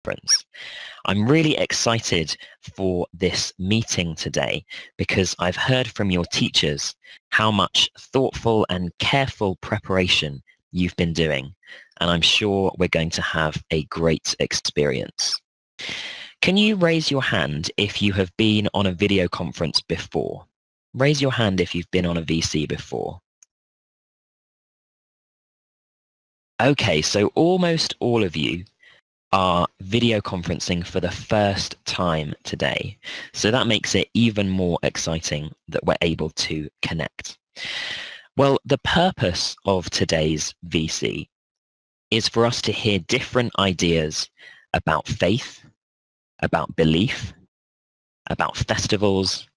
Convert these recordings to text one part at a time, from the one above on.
conference. I'm really excited for this meeting today because I've heard from your teachers how much thoughtful and careful preparation you've been doing, and I'm sure we're going to have a great experience. Can you raise your hand if you have been on a video conference before? Raise your hand if you've been on a VC before. Okay, so almost all of you are video conferencing for the first time today. So that makes it even more exciting that we're able to connect. Well, the purpose of today's VC is for us to hear different ideas about faith, about belief, about festivals,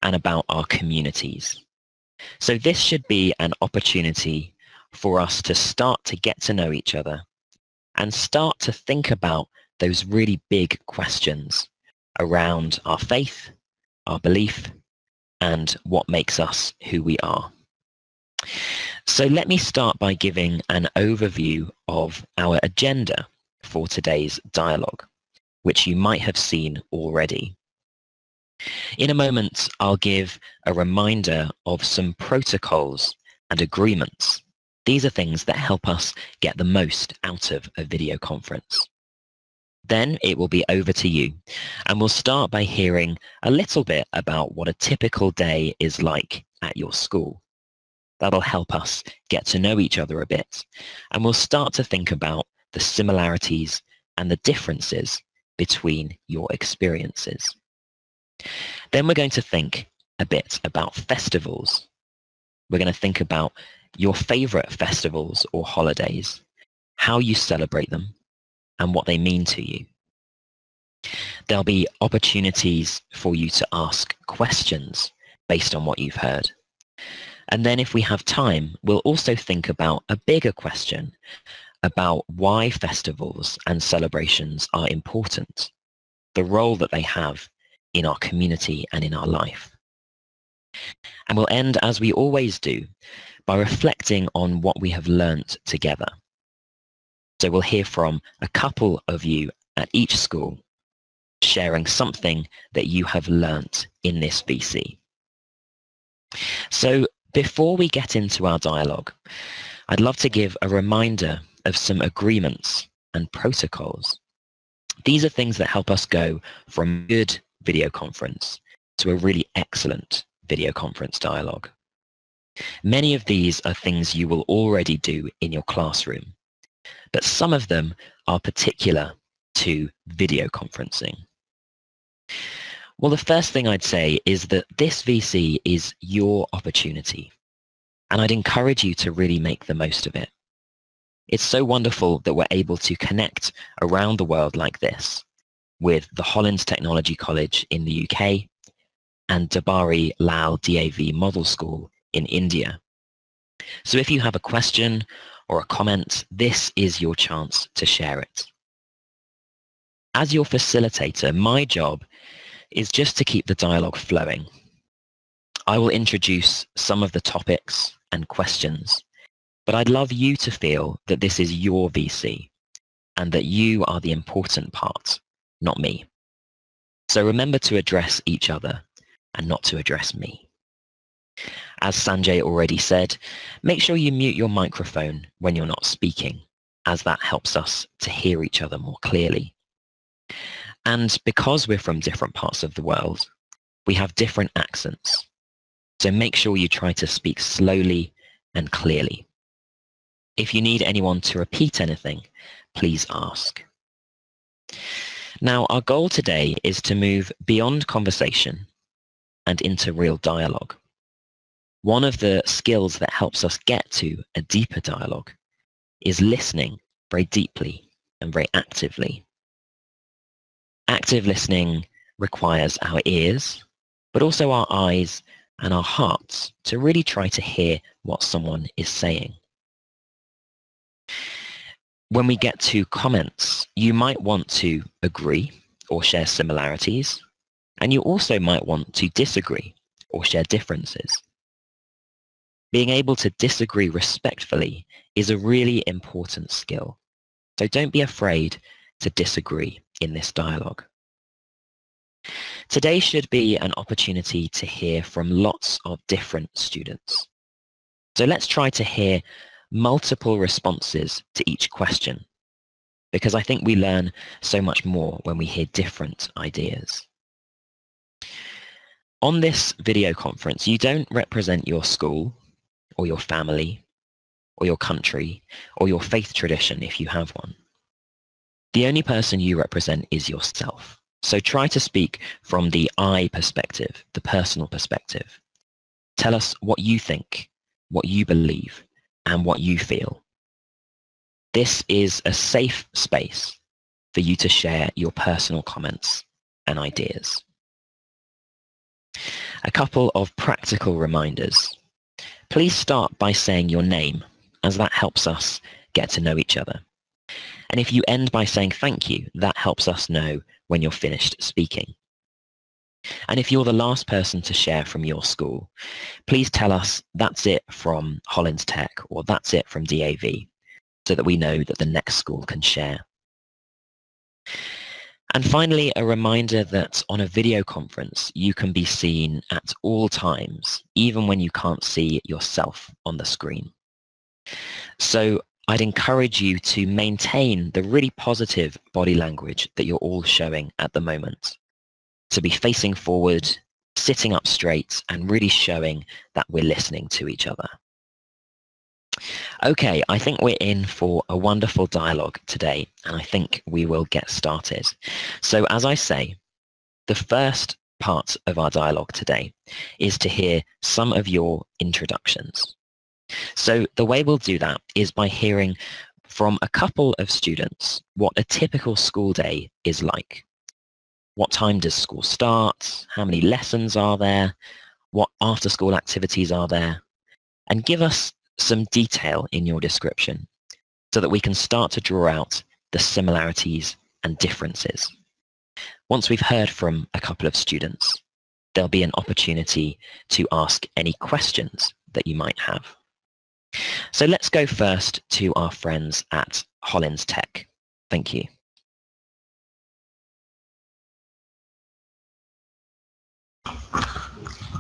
and about our communities. So this should be an opportunity for us to start to get to know each other and start to think about those really big questions around our faith, our belief, and what makes us who we are. So let me start by giving an overview of our agenda for today's dialogue, which you might have seen already. In a moment, I'll give a reminder of some protocols and agreements. These are things that help us get the most out of a video conference. Then it will be over to you, and we'll start by hearing a little bit about what a typical day is like at your school. That'll help us get to know each other a bit, and we'll start to think about the similarities and the differences between your experiences. Then we're going to think a bit about festivals. We're going to think about your favorite festivals or holidays, how you celebrate them, and what they mean to you. There'll be opportunities for you to ask questions based on what you've heard. And then if we have time, we'll also think about a bigger question about why festivals and celebrations are important, the role that they have in our community and in our life. And we'll end, as we always do, by reflecting on what we have learnt together. So we'll hear from a couple of you at each school sharing something that you have learnt in this VC. So before we get into our dialogue, I'd love to give a reminder of some agreements and protocols. These are things that help us go from good video conference to a really excellent video conference dialogue. Many of these are things you will already do in your classroom, but some of them are particular to video conferencing. Well, the first thing I'd say is that this VC is your opportunity, and I'd encourage you to really make the most of it. It's so wonderful that we're able to connect around the world like this with the Hollins Technology College in the UK and Dabari Lal DAV Model School in India. So if you have a question or a comment, this is your chance to share it. As your facilitator, my job is just to keep the dialogue flowing. I will introduce some of the topics and questions, but I'd love you to feel that this is your VC and that you are the important part, not me. So remember to address each other and not to address me. As Sanjay already said, make sure you mute your microphone when you're not speaking, as that helps us to hear each other more clearly. And because we're from different parts of the world, we have different accents. So make sure you try to speak slowly and clearly. If you need anyone to repeat anything, please ask. Now, our goal today is to move beyond conversation and into real dialogue. One of the skills that helps us get to a deeper dialogue is listening very deeply and very actively. Active listening requires our ears, but also our eyes and our hearts to really try to hear what someone is saying. When we get to comments, you might want to agree or share similarities, and you also might want to disagree or share differences. Being able to disagree respectfully is a really important skill. So don't be afraid to disagree in this dialogue. Today should be an opportunity to hear from lots of different students. So let's try to hear multiple responses to each question, because I think we learn so much more when we hear different ideas. On this video conference, you don't represent your school or your family or your country or your faith tradition if you have one. The only person you represent is yourself. So try to speak from the I perspective, the personal perspective. Tell us what you think, what you believe, and what you feel. This is a safe space for you to share your personal comments and ideas. A couple of practical reminders. Please start by saying your name, as that helps us get to know each other. And if you end by saying thank you, that helps us know when you're finished speaking. And if you're the last person to share from your school, please tell us that's it from Hollins Tech or that's it from DAV, so that we know that the next school can share. And finally, a reminder that on a video conference, you can be seen at all times, even when you can't see yourself on the screen. So I'd encourage you to maintain the really positive body language that you're all showing at the moment. To be facing forward, sitting up straight, and really showing that we're listening to each other. Okay, I think we're in for a wonderful dialogue today, and I think we will get started. So as I say, the first part of our dialogue today is to hear some of your introductions. So the way we'll do that is by hearing from a couple of students what a typical school day is like. What time does school start? How many lessons are there? What after-school activities are there? And give us some detail in your description so that we can start to draw out the similarities and differences. Once we've heard from a couple of students, there'll be an opportunity to ask any questions that you might have. So let's go first to our friends at Hollins Tech. Thank you.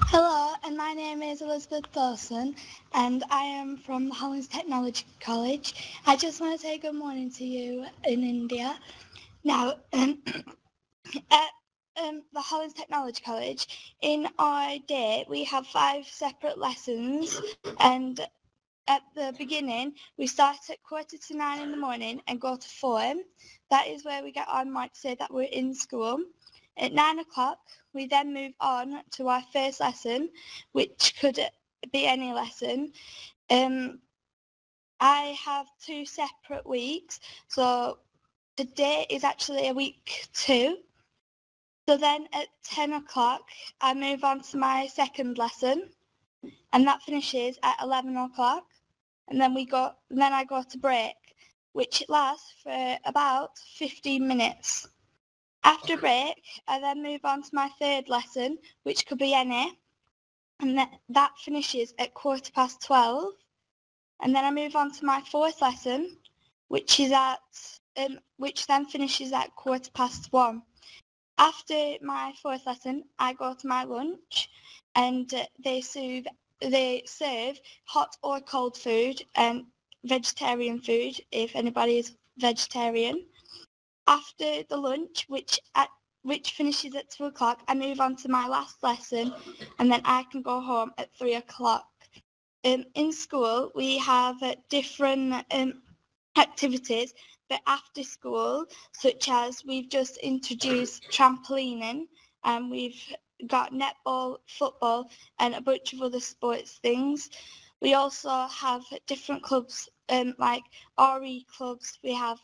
Hello, and my name is Elizabeth Dawson, and I am from the Hollins Technology College. I just want to say good morning to you in India. Now, at the Hollins Technology College, in our day, we have 5 separate lessons, and at the beginning, we start at 8:45 in the morning and go to 4. That is where we get our mark to say that we're in school. At 9 o'clock, we then move on to our first lesson, which could be any lesson. I have 2 separate weeks, so today is actually a week 2. So then at 10 o'clock, I move on to my second lesson, and that finishes at 11 o'clock. And then I go to break, which lasts for about 15 minutes. After break, I then move on to my third lesson, which could be any, and that finishes at 12:15. And then I move on to my fourth lesson, which then finishes at 1:15. After my fourth lesson, I go to my lunch, and they serve hot or cold food and vegetarian food if anybody is vegetarian. After the lunch, which finishes at 2 o'clock, I move on to my last lesson, and then I can go home at 3 o'clock. In school, we have different activities for after school, such as we've just introduced trampolining, and we've got netball, football, and a bunch of other sports things. We also have different clubs, like RE clubs. We have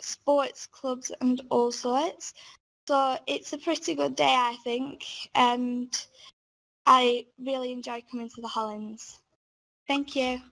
sports clubs and all sorts. So it's a pretty good day, I think, and I really enjoy coming to the Hollins. Thank you.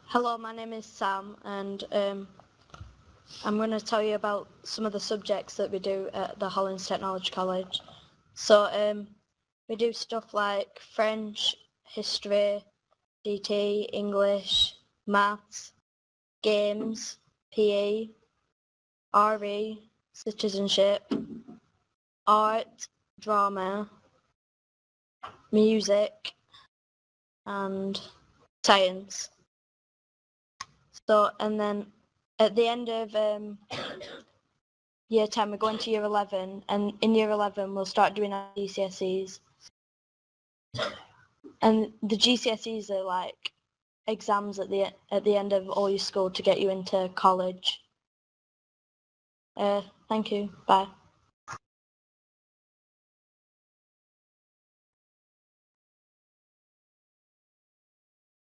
Hello, my name is Sam, and I'm going to tell you about some of the subjects that we do at the Hollins Technology College. So we do stuff like French, history, DT, English, maths, games, PE, RE, citizenship, art, drama, music, and science. So, and then at the end of year 10, we're going to year 11, and in year 11, we'll start doing our GCSEs. And the GCSEs are like exams at the end of all your school to get you into college. Thank you. Bye.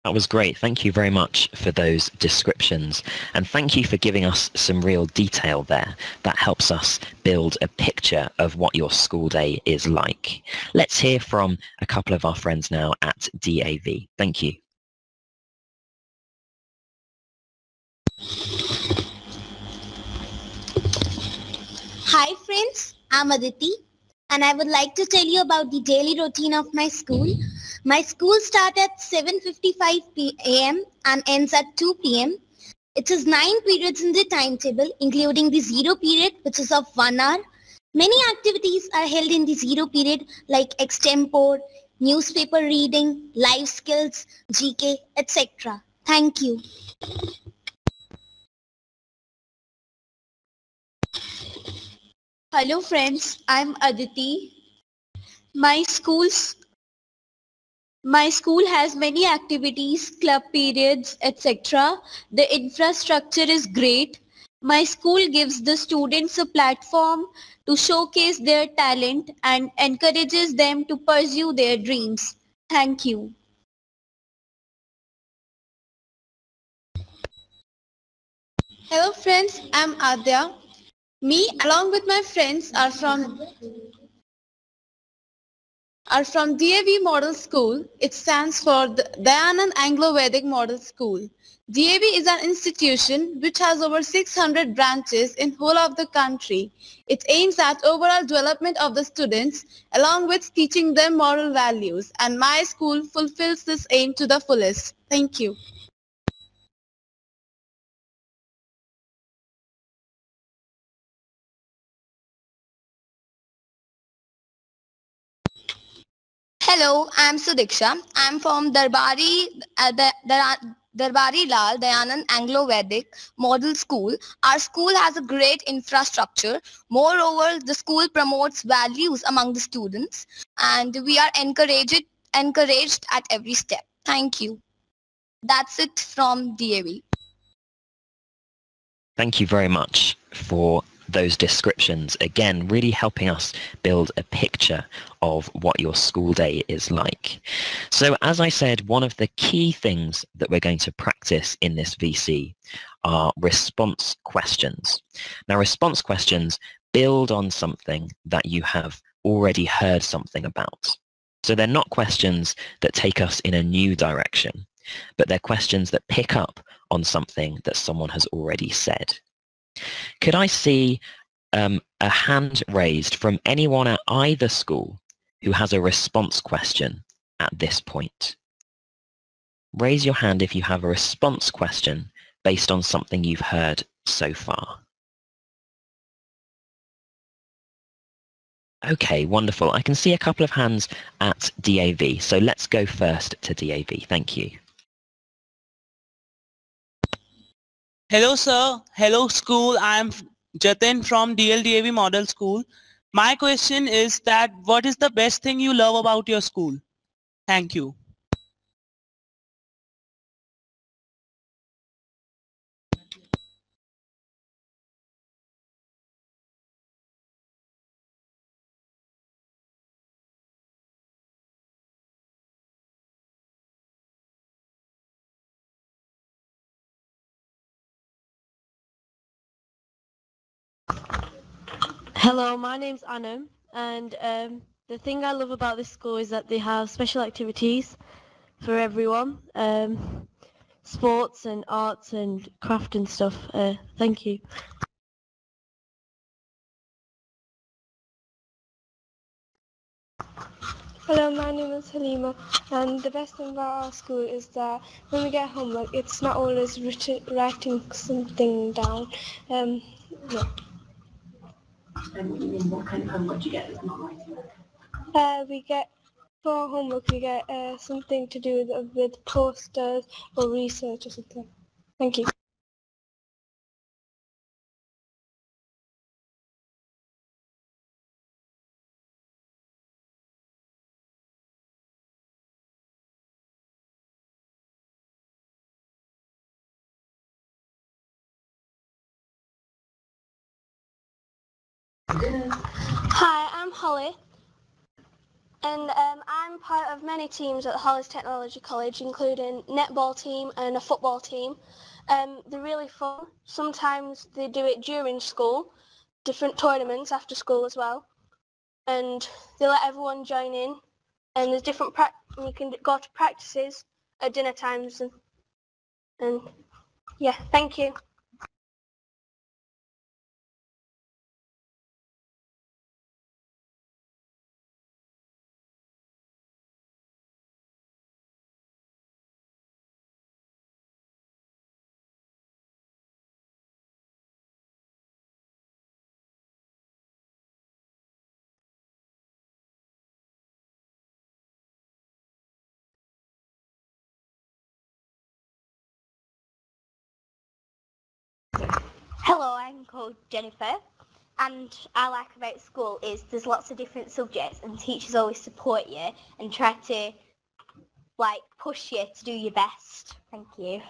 That was great. Thank you very much for those descriptions. And thank you for giving us some real detail there. That helps us build a picture of what your school day is like. Let's hear from a couple of our friends now at DAV. Thank you. Hi friends, I'm Aditi and I would like to tell you about the daily routine of my school. My school starts at 7:55 a.m. and ends at 2 p.m. It is 9 periods in the timetable, including the zero period, which is of 1 hour. Many activities are held in the zero period like extempore, newspaper reading, life skills, GK, etc. Thank you. Hello friends, I'm Aditi. My school has many activities, club periods, etc. The infrastructure is great. My school gives the students a platform to showcase their talent and encourages them to pursue their dreams. Thank you. Hello friends, I'm Adya. Me along with my friends are from DAV Model School. It stands for the Dayanand Anglo-Vedic Model School. DAV is an institution which has over 600 branches in whole of the country. It aims at overall development of the students along with teaching them moral values, and my school fulfills this aim to the fullest. Thank you. Hello, I'm Sudiksha. I'm from Darbari Lal Dayanand Anglo-Vedic Model School. Our school has a great infrastructure. Moreover, the school promotes values among the students and we are encouraged at every step. Thank you. That's it from DAV. Thank you very much for those descriptions. Again, really helping us build a picture of what your school day is like. So as I said, one of the key things that we're going to practice in this VC are response questions. Now, response questions build on something that you have already heard something about. So they're not questions that take us in a new direction, but they're questions that pick up on something that someone has already said. Could I see a hand raised from anyone at either school who has a response question at this point? Raise your hand if you have a response question based on something you've heard so far. Okay, wonderful. I can see a couple of hands at DAV, so let's go first to DAV. Thank you. Hello sir, hello school, I am Jatin from DLDAV Model School. My question is that what is the best thing you love about your school? Thank you. Hello, my name's Anam, and the thing I love about this school is that they have special activities for everyone. sports and arts and craft and stuff. Thank you. Hello, my name is Halima, and the best thing about our school is that when we get homework, it's not always writing something down. Yeah. What kind of homework do you get that's not writing? We get, for our homework, we get something to do with posters or research or something. Thank you. Hi, I'm Holly, and I'm part of many teams at the Hollins Technology College, including netball team and a football team. They're really fun. Sometimes they do it during school, different tournaments after school as well, and they let everyone join in. And there's different you can go to practices at dinner times, and yeah, thank you. Hello, I'm called Jennifer, and I like about school is there's lots of different subjects and teachers always support you and try to like push you to do your best. Thank you.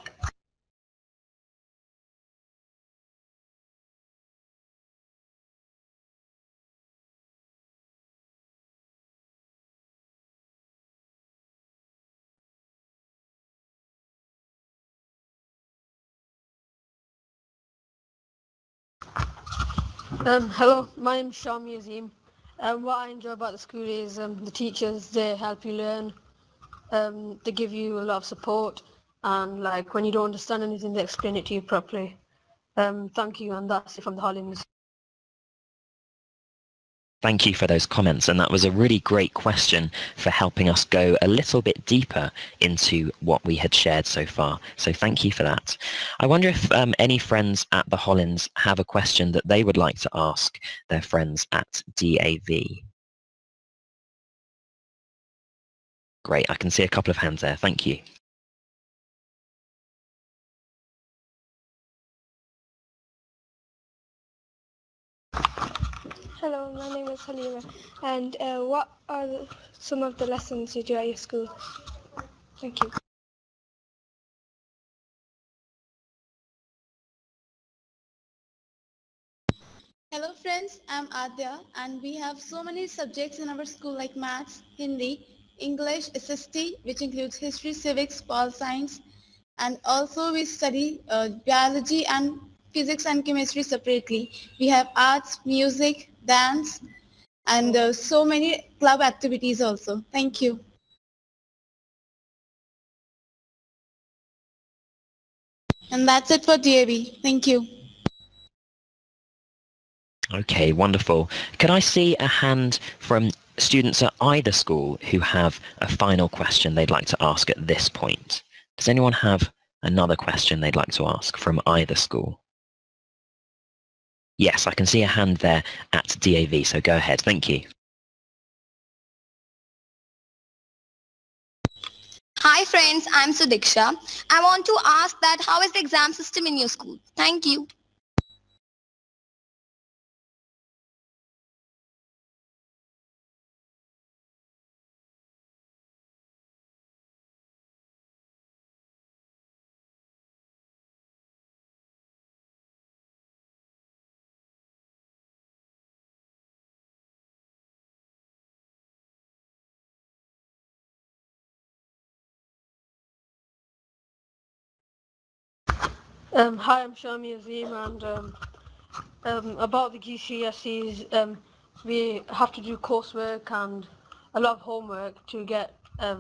Hello, my name is Shami Azim. What I enjoy about the school is the teachers, they help you learn. They give you a lot of support, and like when you don't understand anything, they explain it to you properly. Thank you, and that's it from the Hollins. Thank you for those comments, and that was a really great question for helping us go a little bit deeper into what we had shared so far. So thank you for that. I wonder if any friends at the Hollins have a question that they would like to ask their friends at DAV. Great, I can see a couple of hands there. Thank you. Hello, my name is Halima, and what are some of the lessons you do at your school? Thank you. Hello friends, I'm Adya, and we have so many subjects in our school like maths, Hindi, English, SST, which includes history, civics, pol science, and also we study biology and physics and chemistry separately. We have arts, music, dance, and so many club activities also. Thank you. And that's it for DAV. Thank you. Okay, wonderful. Could I see a hand from students at either school who have a final question they'd like to ask at this point? Does anyone have another question they'd like to ask from either school? Yes, I can see a hand there at DAV, so go ahead. Thank you. Hi friends, I'm Sudiksha. I want to ask that how is the exam system in your school? Thank you. Hi, I'm Shami Azim, and about the GCSEs, we have to do coursework and a lot of homework to get a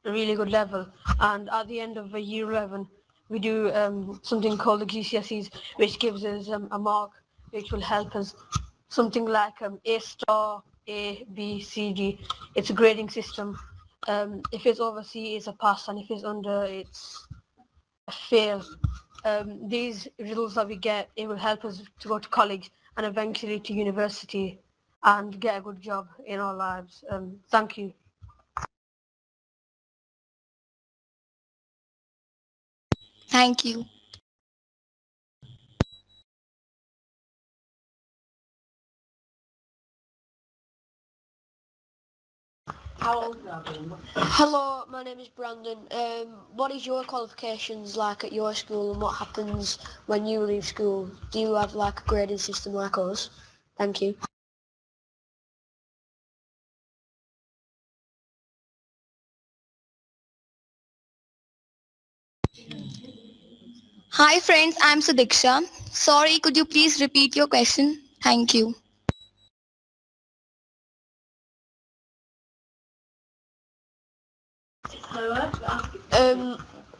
really good level. And at the end of year 11, we do something called the GCSEs, which gives us a mark which will help us. Something like A star, A, B, C, D. It's a grading system. If it's over C, it's a pass, and if it's under, it's a fail. These results that we get, it will help us to go to college and eventually to university and get a good job in our lives. Thank you. Thank you. Hello, my name is Brandon. What is your qualifications like at your school, and what happens when you leave school? Do you have like a grading system like us? Thank you. Hi friends, I'm Sudiksha. Sorry, could you please repeat your question? Thank you.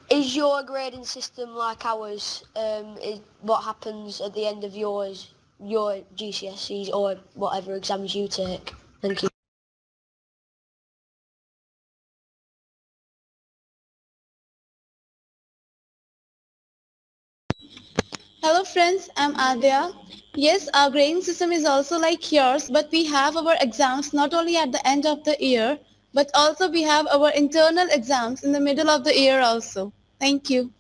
Is your grading system like ours? What happens at the end of your GCSEs or whatever exams you take? Thank you. Hello friends, I'm Adya. Yes, our grading system is also like yours, but we have our exams not only at the end of the year, but also we have our internal exams in the middle of the year also. Thank you.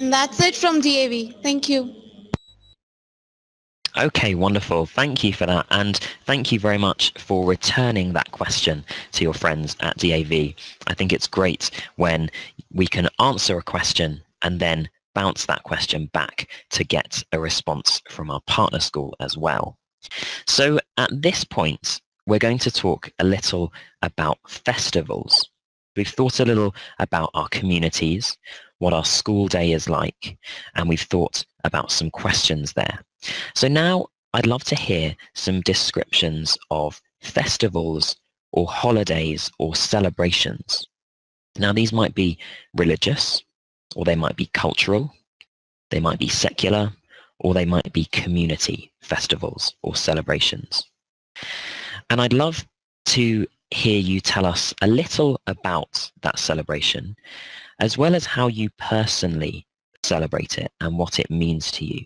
And that's it from DAV. Thank you. Okay, wonderful. Thank you for that. And thank you very much for returning that question to your friends at DAV. I think it's great when we can answer a question and then bounce that question back to get a response from our partner school as well. So at this point, we're going to talk a little about festivals. We've thought a little about our communities, what our school day is like, and we've thought about some questions there. So now I'd love to hear some descriptions of festivals or holidays or celebrations. Now these might be religious, or they might be cultural, they might be secular, or they might be community festivals or celebrations. And I'd love to hear you tell us a little about that celebration, as well as how you personally celebrate it and what it means to you.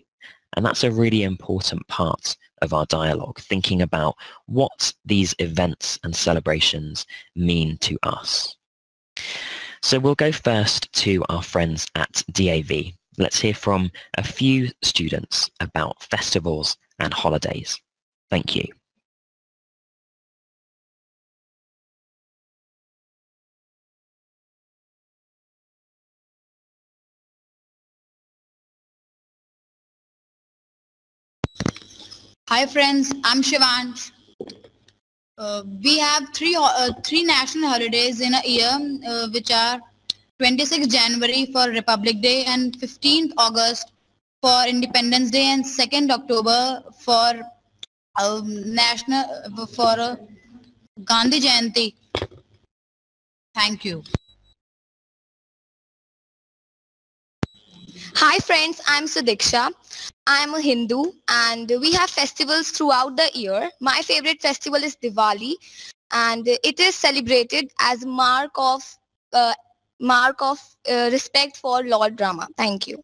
And that's a really important part of our dialogue, thinking about what these events and celebrations mean to us. So we'll go first to our friends at DAV. Let's hear from a few students about festivals and holidays. Thank you. Hi friends, I'm Shivansh. We have three national holidays in a year, which are 26th January for Republic Day and 15th August for Independence Day and 2nd October for Gandhi Jayanti. Thank you. Hi friends, I'm Sudiksha. I'm a Hindu and we have festivals throughout the year. My favorite festival is Diwali and it is celebrated as a mark of respect for Lord Rama. Thank you.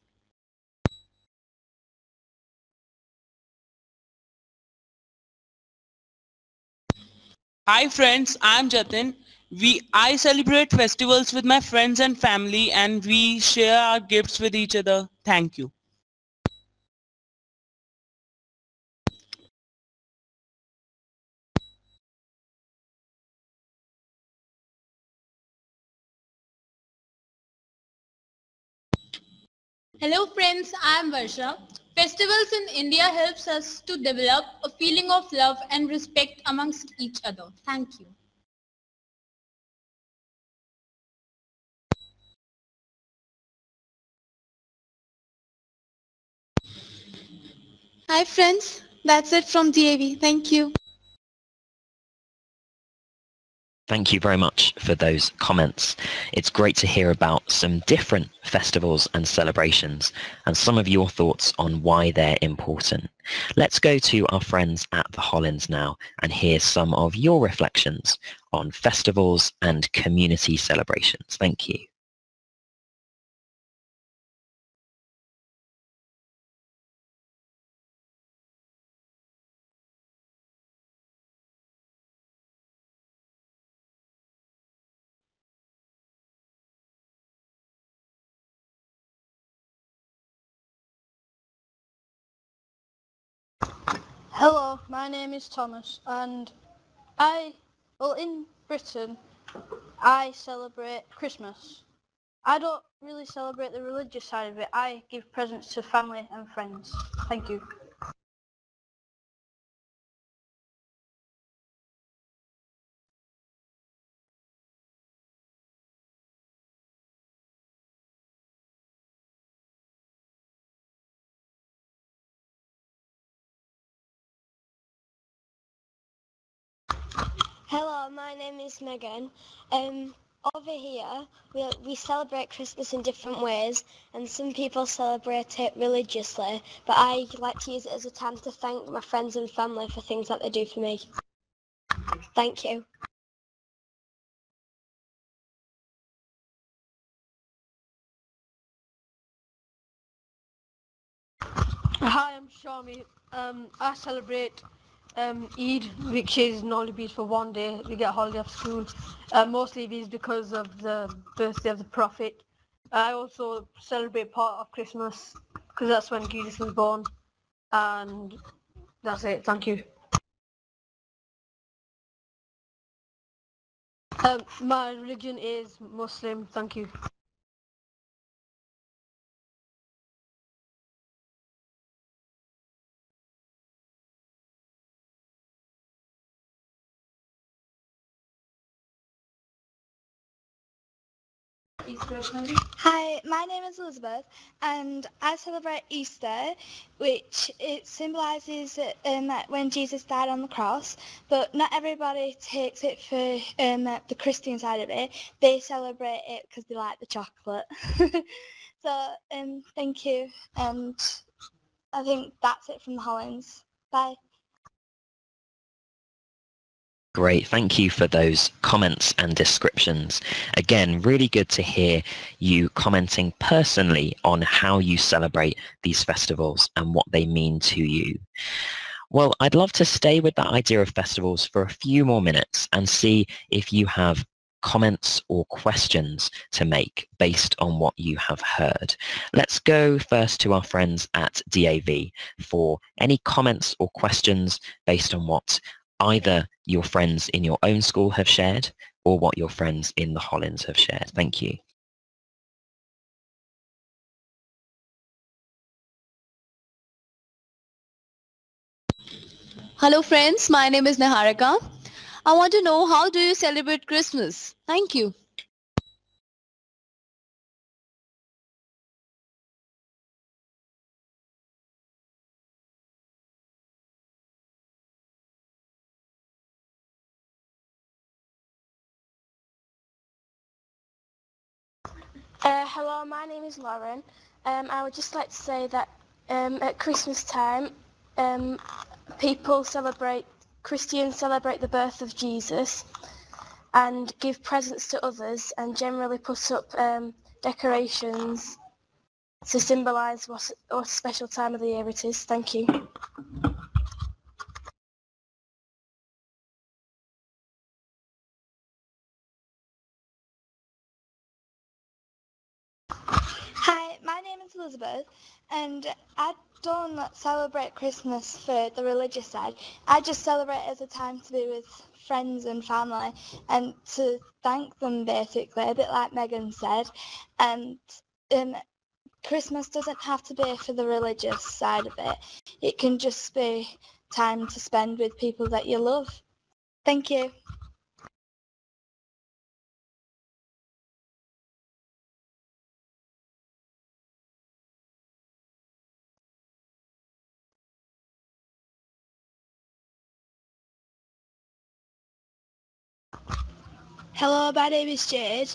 Hi friends, I'm Jatin. I celebrate festivals with my friends and family, and we share our gifts with each other. Thank you. Hello friends, I am Varsha. Festivals in India helps us to develop a feeling of love and respect amongst each other. Thank you. Hi friends, that's it from DAV. Thank you. Thank you very much for those comments. It's great to hear about some different festivals and celebrations and some of your thoughts on why they're important. Let's go to our friends at the Hollins now and hear some of your reflections on festivals and community celebrations. Thank you. Hello, my name is Thomas, and in Britain, I celebrate Christmas. I don't really celebrate the religious side of it. I give presents to family and friends. Thank you. Hello, my name is Megan. Over here, we celebrate Christmas in different ways, and some people celebrate it religiously, but I like to use it as a time to thank my friends and family for things that they do for me. Thank you. Hi, I'm Shami. I celebrate Eid, which is normally be for one day. We get a holiday off school. Mostly it is because of the birthday of the Prophet. I also celebrate part of Christmas because that's when Jesus was born. And that's it. Thank you. My religion is Muslim. Thank you. Hi, my name is Elizabeth, and I celebrate Easter, which it symbolises when Jesus died on the cross. But not everybody takes it for the Christian side of it. They celebrate it because they like the chocolate. So thank you, and I think that's it from the Hollins. Bye. Great, thank you for those comments and descriptions. Again, really good to hear you commenting personally on how you celebrate these festivals and what they mean to you. Well, I'd love to stay with that idea of festivals for a few more minutes and see if you have comments or questions to make based on what you have heard. Let's go first to our friends at DAV for any comments or questions based on what either your friends in your own school have shared or what your friends in the Hollins have shared. Thank you. Hello friends, my name is Niharika. I want to know, how do you celebrate Christmas? Thank you. Hello, my name is Lauren. I would just like to say that at Christmas time, Christians celebrate the birth of Jesus and give presents to others and generally put up decorations to symbolise what a special time of the year it is. Thank you. Hi, my name is Elizabeth, and I don't celebrate Christmas for the religious side. I just celebrate as a time to be with friends and family and to thank them, basically, a bit like Megan said. And Christmas doesn't have to be for the religious side of it. It can just be time to spend with people that you love. Thank you. Hello, my name is Jade.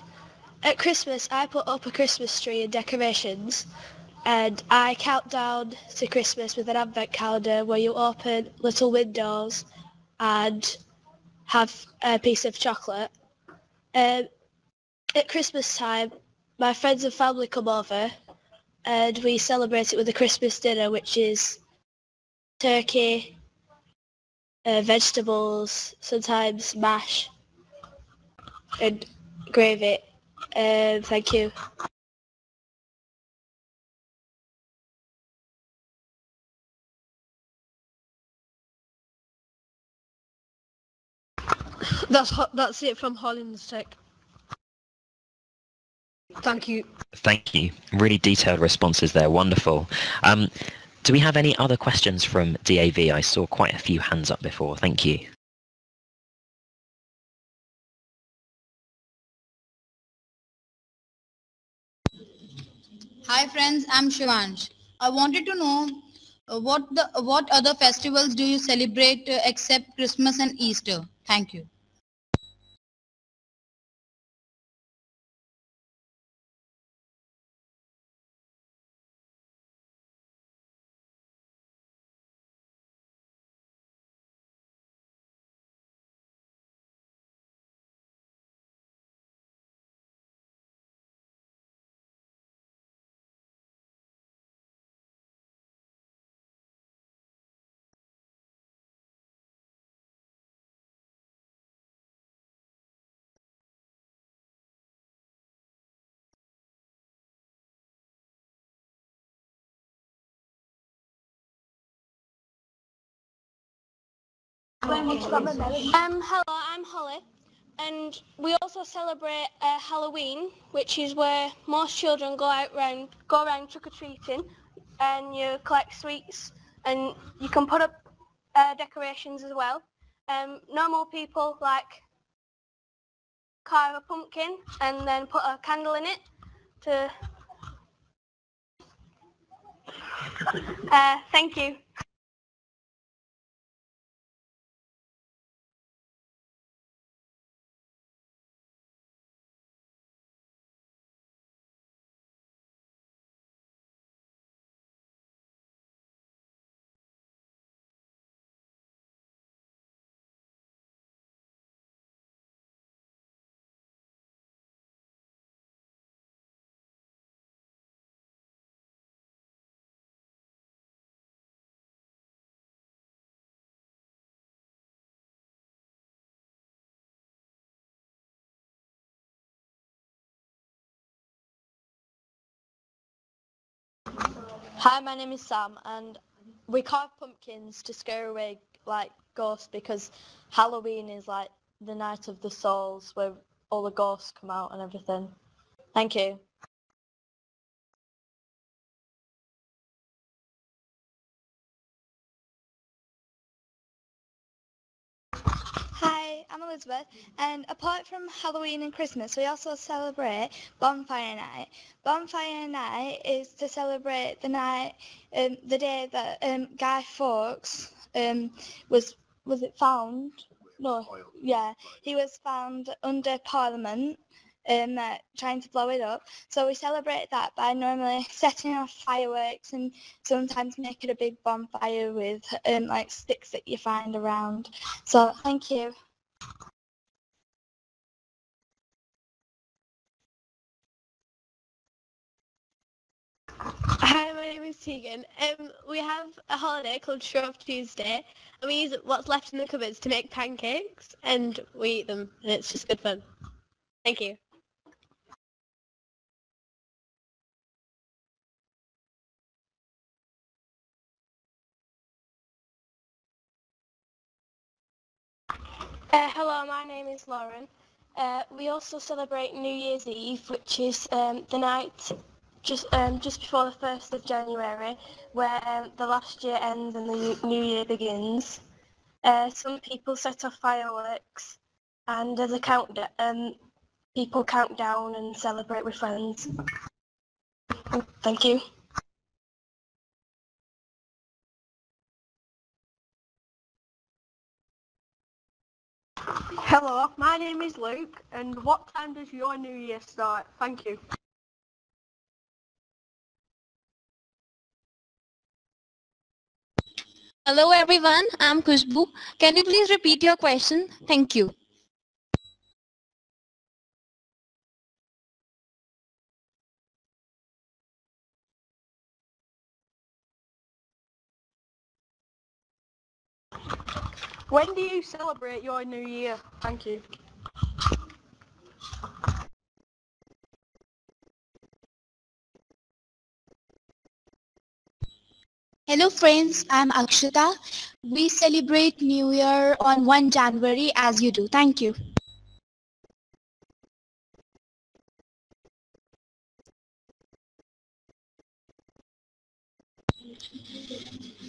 At Christmas, I put up a Christmas tree and decorations, and I count down to Christmas with an advent calendar where you open little windows and have a piece of chocolate. At Christmas time, my friends and family come over and we celebrate it with a Christmas dinner, which is turkey, vegetables, sometimes mash and gravy. Thank you. That's it from Hollins Tech. Thank you. Thank you. Really detailed responses there. Wonderful. Do we have any other questions from DAV? I saw quite a few hands up before. Thank you. Hi friends, I'm Shivansh. I wanted to know what other festivals do you celebrate except Christmas and Easter? Thank you. Hello, I'm Holly, and we also celebrate Halloween, which is where most children go around trick-or-treating, and you collect sweets, and you can put up decorations as well. Normal people like carve a pumpkin and then put a candle in it to... thank you. Hi, my name is Sam, and we carve pumpkins to scare away like ghosts because Halloween is like the night of the souls where all the ghosts come out and everything. Thank you. Hi, I'm Elizabeth, and apart from Halloween and Christmas, we also celebrate Bonfire Night. Bonfire Night is to celebrate the night, the day that Guy Fawkes was it found? No, yeah, he was found under Parliament. Trying to blow it up. So we celebrate that by normally setting off fireworks and sometimes making a big bonfire with like sticks that you find around. So thank you. Hi, my name is Tegan. We have a holiday called Shrove Tuesday, and we use what's left in the cupboards to make pancakes, and we eat them, and it's just good fun. Thank you. Hello, my name is Lauren. We also celebrate New Year's Eve, which is the night just before the 1st of January, where the last year ends and the new year begins. Some people set off fireworks, and as a countdown, people count down and celebrate with friends. Thank you. Hello, my name is Luke, and what time does your new year start? Thank you. Hello everyone, I'm Khushbu. Can you please repeat your question? Thank you. When do you celebrate your new year? Thank you. Hello friends, I'm Akshita. We celebrate New Year on 1 January as you do. Thank you.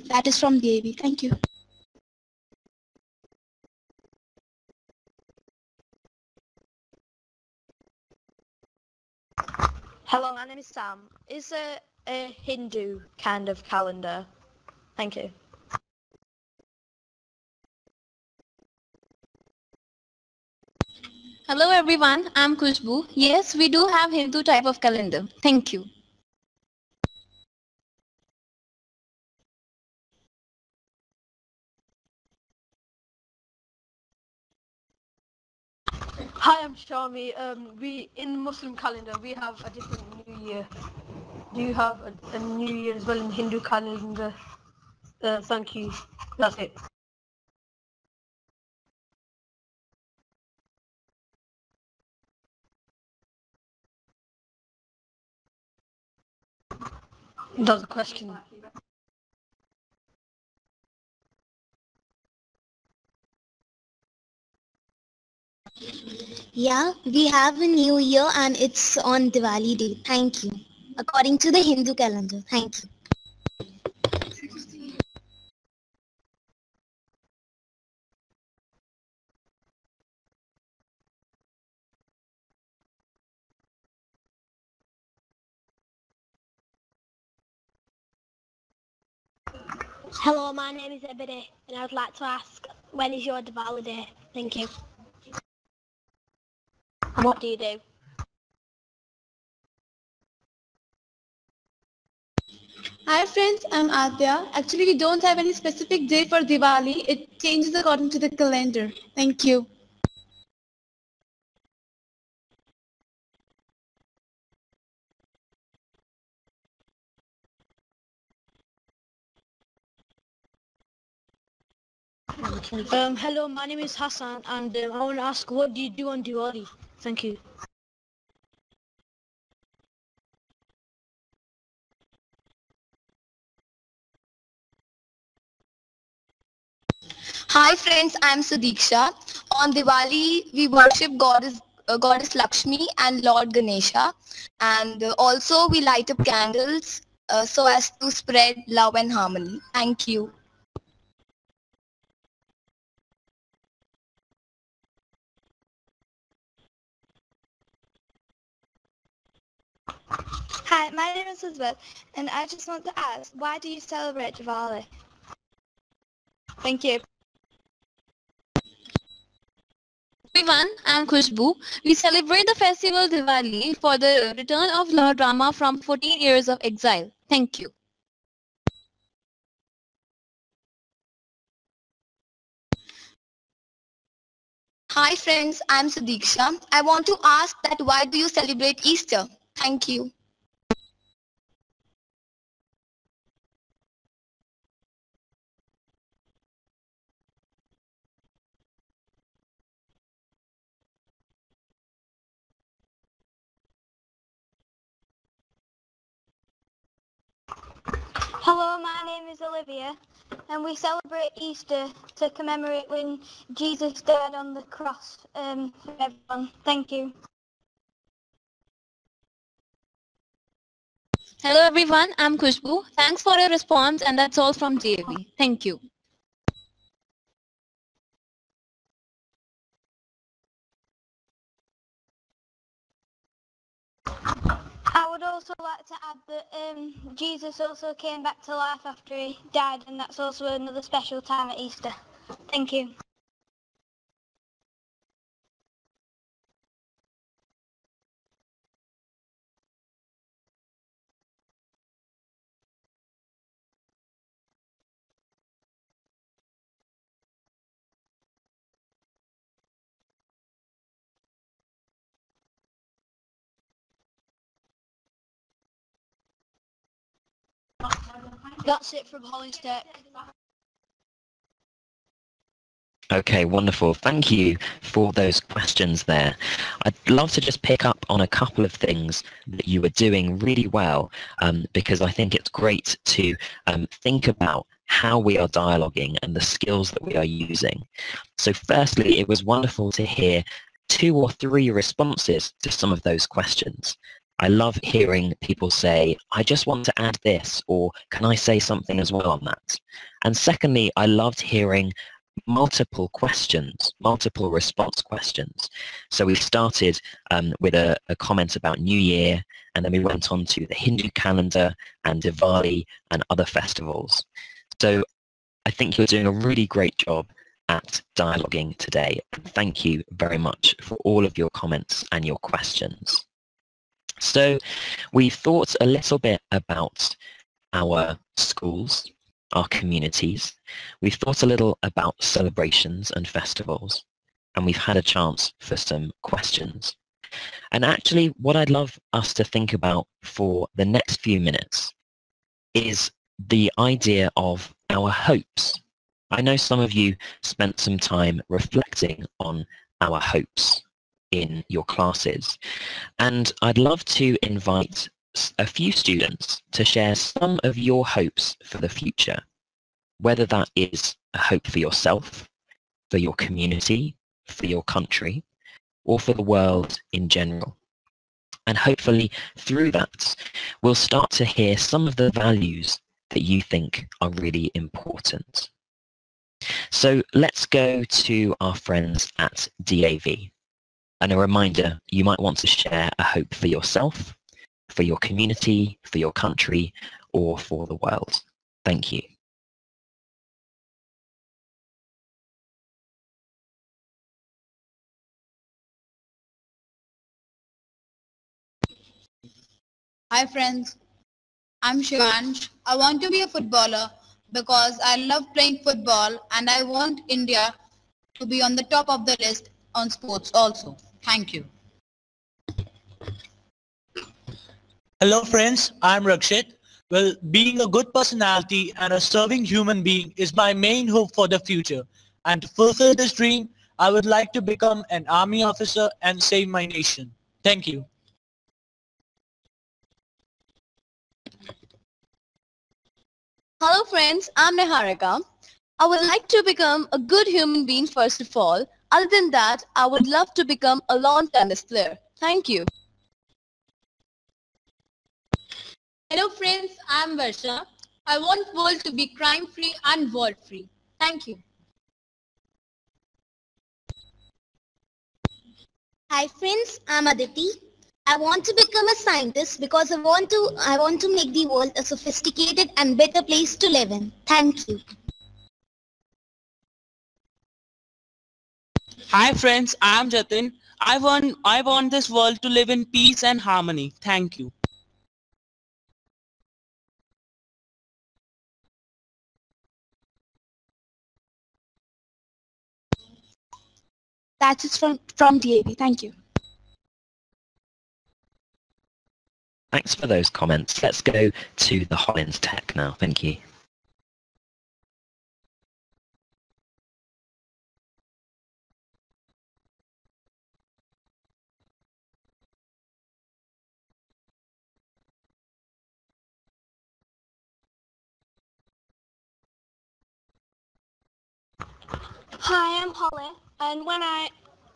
That is from DAV. Thank you. Hello, my name is Sam. Is there a Hindu kind of calendar? Thank you. Hello everyone, I'm Khushbu. Yes, we do have Hindu type of calendar. Thank you. Hi, I'm Shami. We in Muslim calendar we have a different New Year. Do you have a New Year as well in Hindu calendar? Thank you. That's it. That's the question. Yeah, we have a new year and it's on Diwali day. Thank you. According to the Hindu calendar. Thank you. Hello, my name is Ebony, and I would like to ask, when is your Diwali day? Thank you. What do you do? Hi friends, I'm Adya. Actually, we don't have any specific day for Diwali. It changes according to the calendar. Thank you. Hello, my name is Hassan, and I want to ask, what do you do on Diwali? Thank you. Hi friends, I'm Sudiksha. On Diwali, we worship Goddess Lakshmi and Lord Ganesha. And also we light up candles so as to spread love and harmony. Thank you. Hi, my name is Elizabeth, and I just want to ask, why do you celebrate Diwali? Thank you. Everyone, I'm Khushbu. We celebrate the festival Diwali for the return of Lord Rama from 14 years of exile. Thank you. Hi friends, I'm Sudiksha. I want to ask that why do you celebrate Easter? Thank you. Hello, my name is Olivia, and we celebrate Easter to commemorate when Jesus died on the cross for everyone. Thank you. Hello everyone, I'm Khushbu. Thanks for your response, and that's all from DAV. Thank you. I would also like to add that Jesus also came back to life after he died, and that's also another special time at Easter. Thank you. That's it from Hollins Tech. Okay, wonderful. Thank you for those questions there. I'd love to just pick up on a couple of things that you were doing really well, because I think it's great to think about how we are dialoguing and the skills that we are using. So firstly, it was wonderful to hear 2 or 3 responses to some of those questions. I love hearing people say, I just want to add this, or can I say something as well on that? And secondly, I loved hearing multiple questions, multiple response questions. So we started with a comment about New Year, and then we went on to the Hindu calendar and Diwali and other festivals. So I think you're doing a really great job at dialoguing today. Thank you very much for all of your comments and your questions. So we thought a little bit about our schools, our communities. We've thought a little about celebrations and festivals, and we've had a chance for some questions. And actually, what I'd love us to think about for the next few minutes is the idea of our hopes. I know some of you spent some time reflecting on our hopes in your classes, and I'd love to invite a few students to share some of your hopes for the future, whether that is a hope for yourself, for your community, for your country, or for the world in general. And hopefully through that, we'll start to hear some of the values that you think are really important. So let's go to our friends at DAV. And a reminder, you might want to share a hope for yourself, for your community, for your country, or for the world. Thank you. Hi friends, I'm Shivansh. I want to be a footballer because I love playing football and I want India to be on the top of the list on sports also. Thank you. Hello friends, I'm Rakshit. Well, being a good personality and a serving human being is my main hope for the future. And to fulfill this dream, I would like to become an army officer and save my nation. Thank you. Hello friends, I'm Niharika. I would like to become a good human being first of all. Other than that, I would love to become a lawn tennis player. Thank you. Hello friends, I'm Varsha. I want world to be crime free and war free. Thank you. Hi friends, I'm Aditi. I want to become a scientist because I want to make the world a sophisticated and better place to live in. Thank you. Hi friends, I'm Jatin. I want this world to live in peace and harmony. Thank you. That's it from DAV. Thank you. Thanks for those comments. Let's go to the Hollins Tech now. Thank you. Hi, I'm Holly, and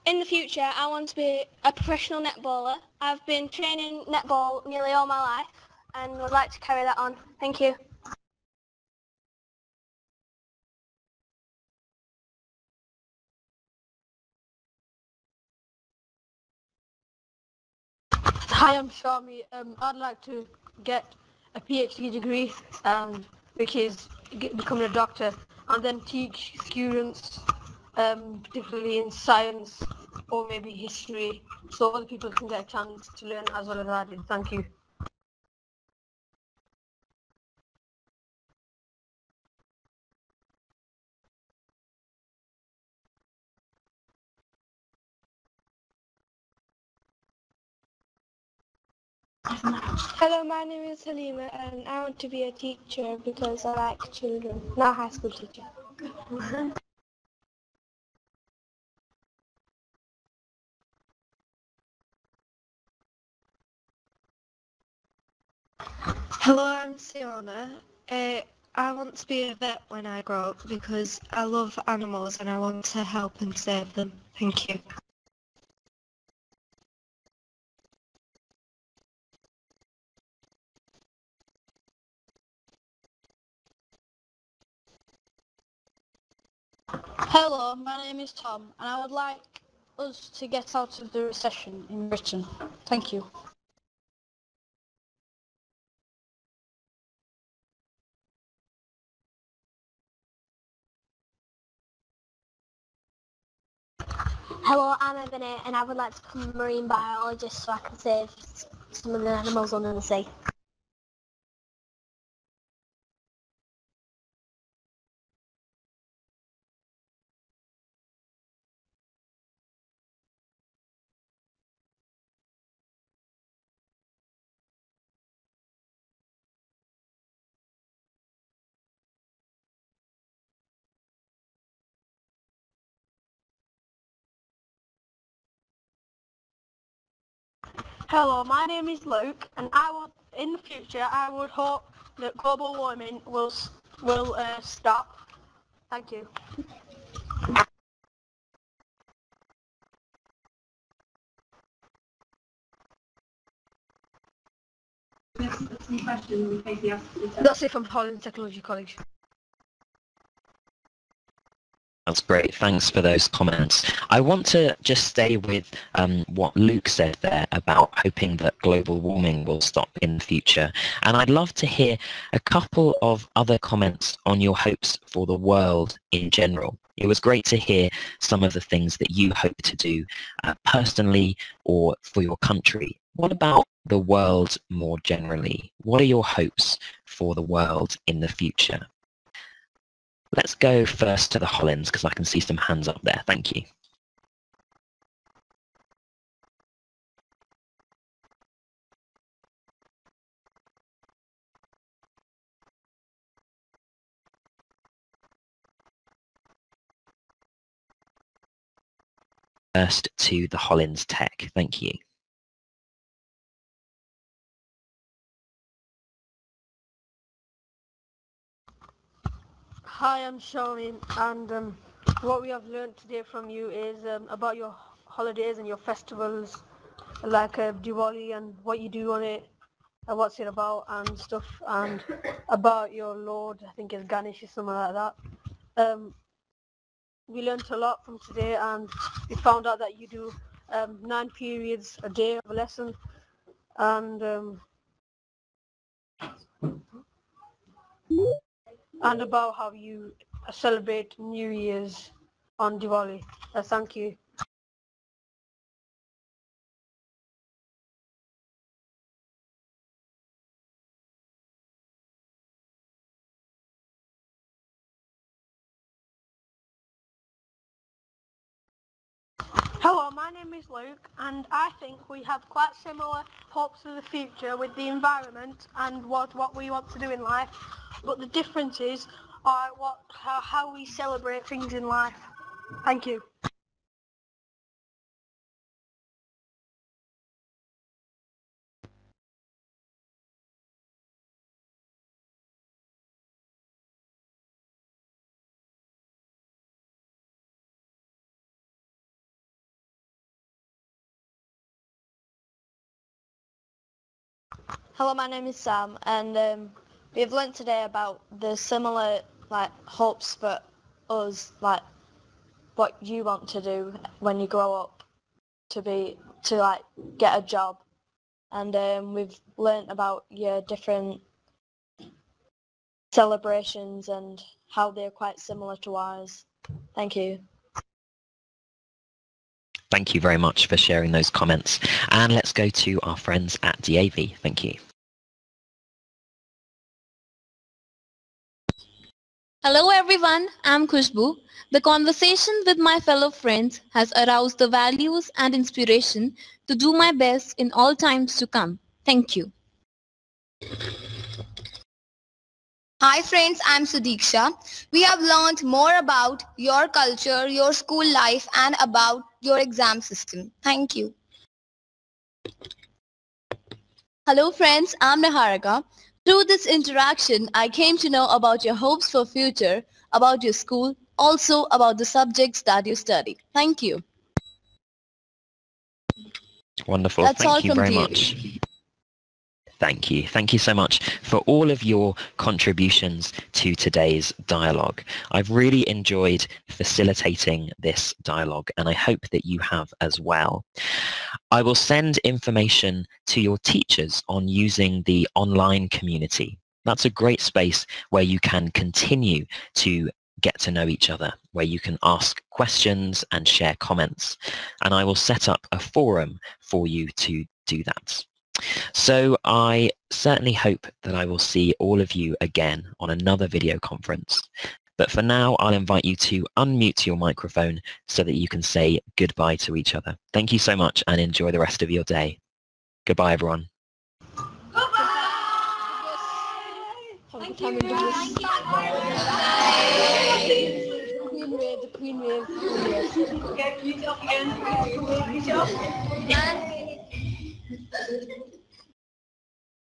in the future, I want to be a professional netballer. I've been training netball nearly all my life and would like to carry that on. Thank you. Hi, I'm Shami. I'd like to get a PhD degree, which is becoming a doctor, and then teach students, particularly in science or maybe history, so other people can get a chance to learn as well as I did. Thank you. Hello, my name is Halima and I want to be a teacher because I like children, not a high school teacher. Hello, I'm Siona. I want to be a vet when I grow up because I love animals and I want to help and save them. Thank you. Hello, my name is Tom, and I would like us to get out of the recession in Britain. Thank you. Hello, I'm Ebony and I would like to become a marine biologist so I can save some of the animals under the sea. Hello, my name is Luke, and in the future, I would hope that global warming will stop. Thank you. That's it from Hollins Technology College. That's great. Thanks for those comments. I want to just stay with what Luke said there about hoping that global warming will stop in the future. And I'd love to hear a couple of other comments on your hopes for the world in general. It was great to hear some of the things that you hope to do personally or for your country. What about the world more generally? What are your hopes for the world in the future? Let's go first to the Hollins because I can see some hands up there. Thank you. First to the Hollins Tech. Thank you. Hi, I'm Shami, and what we have learned today from you is about your holidays and your festivals, like Diwali and what you do on it, and what's it about and stuff, and about your Lord, I think it's Ganesh or something like that. We learned a lot from today, and we found out that you do 9 periods a day of a lesson, and about how you celebrate New Year's on Diwali. Thank you. Hello, my name is Luke, and I think we have quite similar hopes for the future with the environment and what we want to do in life, but the differences are how we celebrate things in life. Thank you. Hello, my name is Sam, and we've learnt today about the similar hopes for us, like what you want to do when you grow up to get a job, and we've learnt about your different celebrations and how they're quite similar to ours. Thank you. Thank you very much for sharing those comments. And let's go to our friends at DAV. Thank you. Hello everyone, I'm Khushbu. The conversation with my fellow friends has aroused the values and inspiration to do my best in all times to come. Thank you. Hi friends, I'm Sudiksha. We have learned more about your culture, your school life and about your exam system. Thank you. Hello friends, I'm Niharika. Through this interaction, I came to know about your hopes for future, about your school, also about the subjects that you study. Thank you. Wonderful. That's all Thank you from very DAV. much. Thank you. Thank you so much for all of your contributions to today's dialogue. I've really enjoyed facilitating this dialogue and I hope that you have as well. I will send information to your teachers on using the online community. That's a great space where you can continue to get to know each other, where you can ask questions and share comments. And I will set up a forum for you to do that. So I certainly hope that I will see all of you again on another video conference. But for now, I'll invite you to unmute your microphone so that you can say goodbye to each other. Thank you so much and enjoy the rest of your day. Goodbye, everyone. Queen wave. Get it up again.